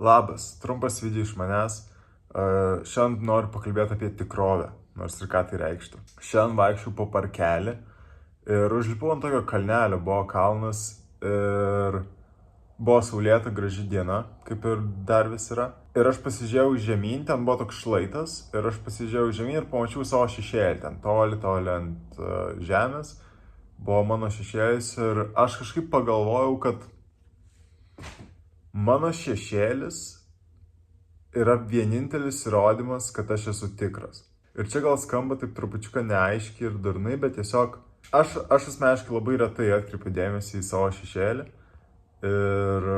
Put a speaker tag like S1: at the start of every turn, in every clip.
S1: Labas, trumpas video iš manęs. Šiandien noriu pakalbėti apie tikrovę, nors ir ką tai reikštų. Šiandien vaikščiau po parkelį ir užlipau ant tokio kalnelio, buvo kalnas ir buvo saulėta graži diena, kaip ir dar vis yra. Ir aš pasižiūrėjau žemyn, ten buvo toks šlaitas ir aš pasižiūrėjau žemyn ir pamačiau savo šešėlį, ten toli ant žemės. Buvo mano šešėlis ir aš kažkaip pagalvojau, kad mano šešėlis yra vienintelis įrodymas, kad aš esu tikras. Ir čia gal skamba taip trupučiuką neaiškiai ir durnai, bet tiesiog aš asmeniškai labai retai atkreipiu dėmesį į savo šešėlį. Ir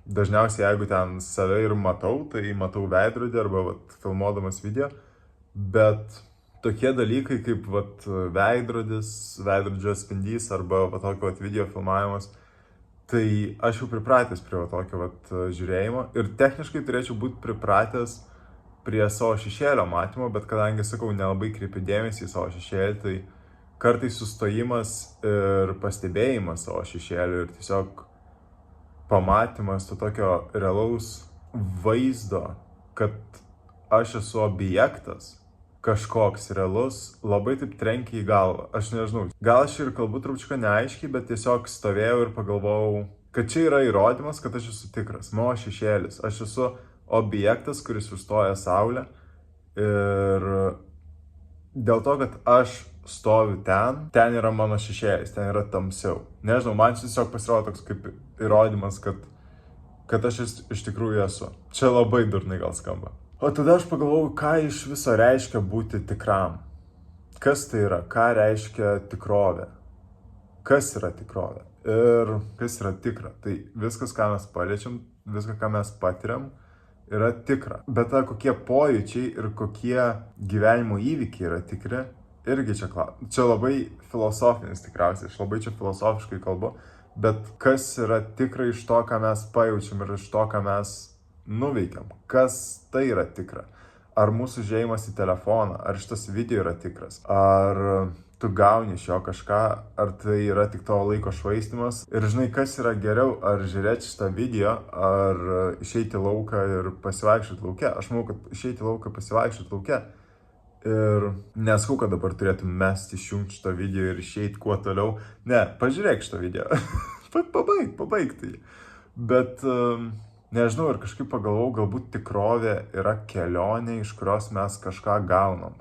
S1: dažniausiai, jeigu ten save ir matau, tai matau veidrodį arba filmuodamas video. Bet tokie dalykai kaip veidrodžio atspindys arba tokio video filmavimas, tai aš jau pripratęs prie tokio žiūrėjimo ir techniškai turėčiau būti pripratęs prie savo šešėlio matymo, bet kadangi, sakau, nelabai kreipiu dėmesį į savo šešėlį, tai kartais sustojimas ir pastebėjimas savo šešėlio ir tiesiog pamatymas to tokio realaus vaizdo, kad aš esu objektas, kažkoks realus, labai taip trenkia į galvą. Aš nežinau, gal aš ir kalbu trupučiuką neaiškiai, bet tiesiog stovėjau ir pagalvojau, kad čia yra įrodymas, kad aš esu tikras, mano šešėlis. Aš esu objektas, kuris užstoja saulę ir dėl to, kad aš stoviu ten yra mano šešėlis, ten yra tamsiau. Nežinau, man tiesiog pasirodo toks kaip įrodymas, kad aš iš tikrųjų esu. Čia labai durnai gal skamba. O tada aš pagalvojau, ką iš viso reiškia būti tikram. Kas tai yra? Ką reiškia tikrovė? Kas yra tikrovė? Ir kas yra tikra? Tai viskas, ką mes paliečiam, viską, ką mes patiriam, yra tikra. Bet kokie pojūčiai ir kokie gyvenimo įvykiai yra tikri, irgi čia labai filosofinis tikriausiai. Aš labai čia filosofiškai kalbu. Bet kas yra tikra iš to, ką mes pajaučiam ir iš to, ką mes nuveikiam. Kas tai yra tikra? Ar mūsų žiūrėjimas į telefoną, ar šitas video yra tikras? Ar tu gauni iš jo kažką, ar tai yra tik tavo laiko švaistymas? Ir žinai, kas yra geriau, ar žiūrėti šitą video, ar išeiti į lauką ir pasivaikščioti lauke? Aš manau, kad išeiti į lauką, pasivaikščioti lauke. Ir nesakau, kad dabar turėtum mesti, išjungti šitą video ir išeiti kuo toliau. Ne, pažiūrėk šitą video. Pabaig tai. Bet nežinau, ir kažkaip pagalvojau, galbūt tikrovė yra kelionė, iš kurios mes kažką gaunam,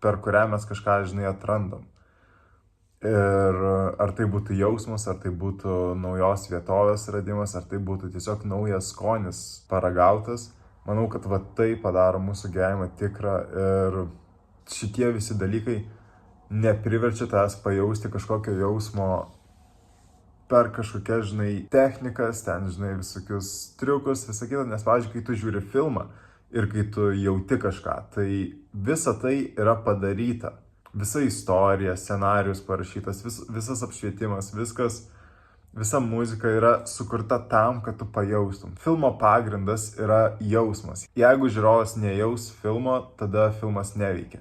S1: per kurią mes kažką, žinai, atrandam. Ir ar tai būtų jausmas, ar tai būtų naujos vietovės radimas, ar tai būtų tiesiog naujas skonis paragautas, manau, kad tai padaro mūsų gyvenimą tikrą ir šitie visi dalykai nepriverčia tavęs pajausti kažkokio jausmo per kažkokias, žinai, technikas, ten, žinai, visokius triukus, visą kitą, nes, pavyzdžiui, kai tu žiūri filmą ir kai tu jauti kažką, tai visa tai yra padaryta. Visa istorija, scenarijus parašytas, visas apšvietimas, visa muzika yra sukurta tam, kad tu pajaustum. Filmo pagrindas yra jausmas. Jeigu žiūrovas nejaus filmo, tada filmas neveikia.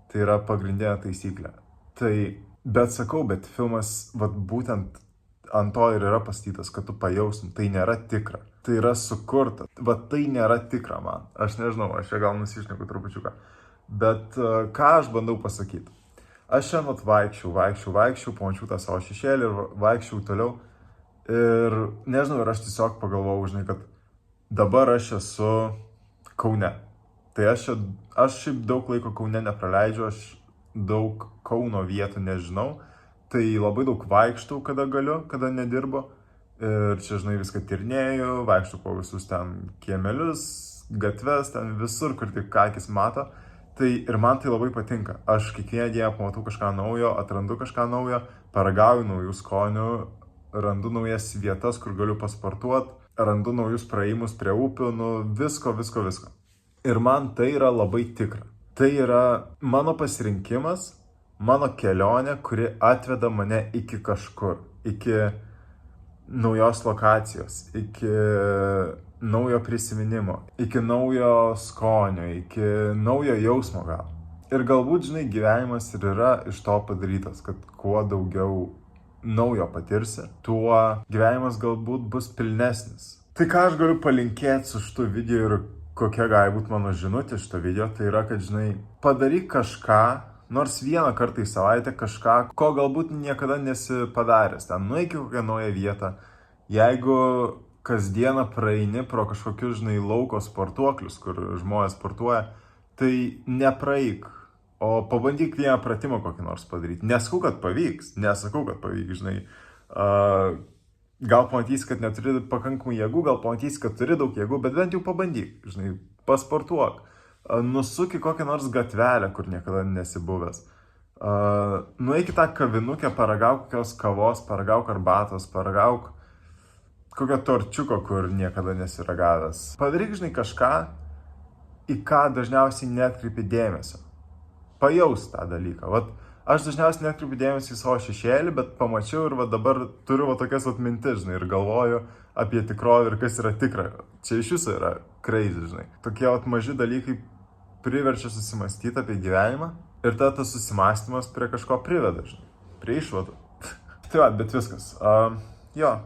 S1: Tai yra pagrindinė taisyklė. Bet filmas, būtent ant to ir yra pastatytas, kad tu pajaustum. Tai nėra tikra. Tai yra sukurta. Tai nėra tikra man. Aš nežinau, aš čia gal nusišneku trupučiuką. Bet ką aš bandau pasakyti? Aš šiandien vaikščiau, pamačiau tą savo šešėlį ir vaikščiau toliau. Ir nežinau, ir aš tiesiog pagalvojau, žinai, kad dabar aš esu Kaune. Tai aš šiaip daug laiko Kaune nepraleidžiu, aš daug Kauno vietų nežinau. Tai labai daug vaikštau, kada galiu, kada nedirbu. Ir čia, žinai, viską tyrinėju, vaikštau po visus ten kiemelius, gatves, ten visur, kur tik akis mato. Tai ir man tai labai patinka. Aš kiekvieną dieną pamatau kažką naujo, atrandu kažką naujo, paragauju naujų skonių, randu naujas vietas, kur galiu pasportuoti, randu naujus praėjimus prie upių, visko. Ir man tai yra labai tikra. Tai yra mano pasirinkimas, mano kelionė, kuri atveda mane iki kažkur, iki naujos lokacijos, iki naujo prisiminimo, iki naujo skonio, iki naujo jausmo gal. Ir galbūt, žinai, gyvenimas ir yra iš to padarytas, kad kuo daugiau naujo patirsi, tuo gyvenimas galbūt bus pilnesnis. Tai ką aš galiu palinkėti su šitu video ir kokia gali būti mano žinutė šito video, tai yra, kad, žinai, padaryk kažką, nors vieną kartą į savaitę kažką, ko galbūt niekada nesi padaręs. Ten nueik į kokią naują vietą. Jeigu kasdieną praeini pro kažkokius, žinai, lauko sportuoklius, kur žmonės sportuoja, tai nepraeik, o pabandyk vieną pratimą kokį nors padaryti. Nesakau, kad pavyks, žinai. Gal pamatysi, kad neturi pakankamai jėgų, gal pamatysi, kad turi daug jėgų, bet bent jau pabandyk, žinai, pasportuok. Nusuk į kokią nors gatvelę, kur niekada nesi buvęs. Nueik į tą kavinukę, paragauk kokios kavos, paragauk arbatos, paragauk kokio torčiuko, kur niekada nesi ragavęs. Padaryk, žinai, kažką, į ką dažniausiai netkreipi dėmesio. Pajaus tą dalyką. Vat, aš dažniausiai netkreipiu dėmesį į savo šešėlį, bet pamačiau ir dabar turiu tokias mintis, žinai, ir galvoju apie tikrovę ir kas yra tikra. Čia iš viso yra crazy, žinai. Tokie maži dalykai priverčia susimastyti apie gyvenimą ir tada tas susimastymas prie kažko priveda, žinai, prie išvadų. Tai va, bet viskas. Jo,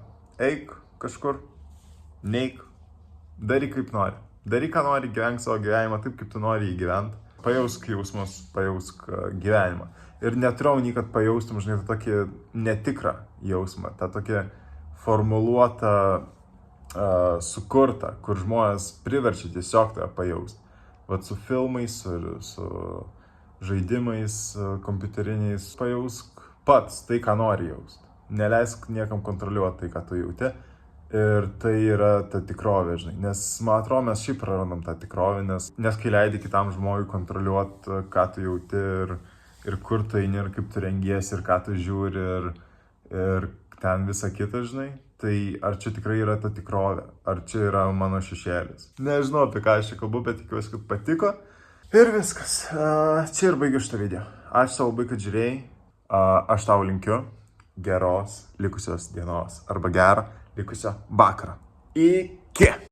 S1: eik kažkur, neik, daryk kaip nori. Daryk, ką nori, gyvenk savo gyvenimą taip, kaip tu nori jį gyventi. Pajausk jausmus, pajausk gyvenimą. Ir neturėjau nei, kad pajaustum, žinai, tą tokį netikrą jausmą, tą tokį formuluotą, sukurtą, kur žmonės priverčia tiesiog tą pajausti. Vat su filmais, su žaidimais, kompiuteriniais, pajausk pats tai, ką nori jausti. Neleisk niekam kontroliuoti tai, ką tu jauti. Ir tai yra ta tikrovė, žinai. Nes, man atrodo, mes šiaip prarandam tą tikrovę, nes kai leidi kitam žmogui kontroliuoti, ką tu jauti ir kur tu eini, ir kaip tu rengiesi, ir ką tu žiūri, ir ten visą kitą, žinai. Tai ar čia tikrai yra ta tikrovė? Ar čia yra mano šešėlis? Nežinau, apie ką aš čia kalbu, bet tikiuosi, kad patiko. Ir viskas. Čia ir baigiu šitą video. Ačiū tau labai, kad žiūrėjai. Aš tau linkiu geros likusios dienos arba gerą likusio vakaro. Iki!